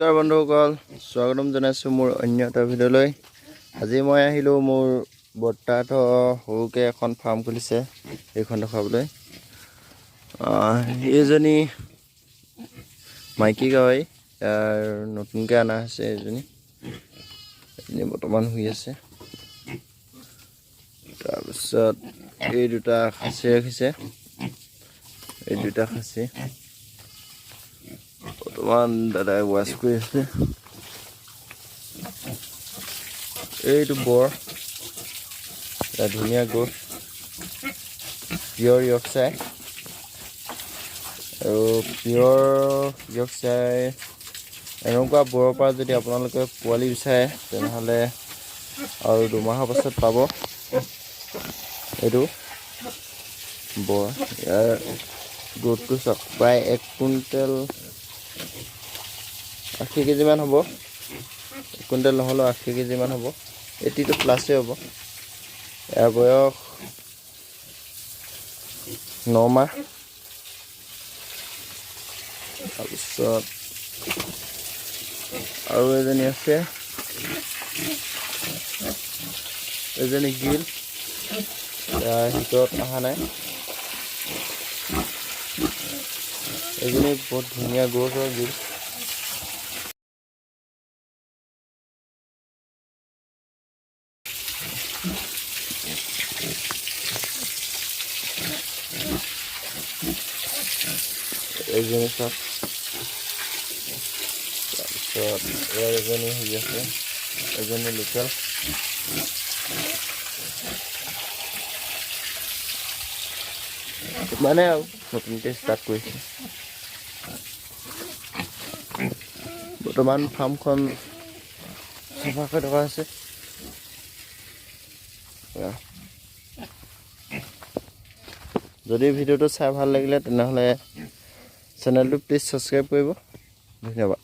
নমস্কাৰ বন্ধুসকল, স্বাগতম জনাইছোঁ মোৰ অন্য এটা ভিডিঅ'লৈ। আজি মই আহিলোঁ মোৰ বৰ্তাহঁতৰ সৰুকৈ এখন ফাৰ্ম খুলিছে, সেইখন দেখাবলৈ। এইজনী মাইকী গাহৰি, ইয়াৰ নতুনকৈ অনা হৈছে। এজনী বৰ্তমান শুই আছে। তাৰপিছত এই দুটা খাচী ৰাখিছে, এই দুটা খাচী বৰ্তমান দাদাই ৱাছ কৰি আছে। এইটো বৰ এটা ধুনীয়া গোট, পিয়ৰ য়ৰ্কশ্বায়াৰ। আৰু পিয়ৰ য়ৰ্কশ্বায়াৰ এনেকুৱা বৰৰ পৰা যদি আপোনালোকে পোৱালি বিচাৰে তেনেহ'লে আৰু 2 মাহৰ পাছত পাব। এইটো বৰ, ইয়াৰ গ্ৰোথটো চাওক, প্ৰায় 1 কুইণ্টেল 80 কেজিমান হ'ব। 1 কুইণ্টেল নহ'লেও 80 কেজিমান হ'ব। 80টো প্লাছেই হ'ব। ইয়াৰ বয়স 9 মাহ। তাৰপিছত আৰু এজনী আছে, এজনী গিল, ইয়াৰ ভিতৰত অহা নাই। এজনী বহুত ধুনীয়া গ্ৰোথৰ গিল। এজনী চাওক, তাৰপিছত ইয়াৰ এজনী হৈ আছে, এজনী লোকেল। মানে আৰু নতুনকৈ ষ্টাৰ্ট কৰিছে। বৰ্তমান ফাৰ্মখন চাফা কৰি থকা হৈছে। যদি ভিডিঅ'টো চাই ভাল লাগিলে তেনেহ'লে চেনেলটো প্লিজ ছাবস্ক্ৰাইব কৰিব। ধন্যবাদ।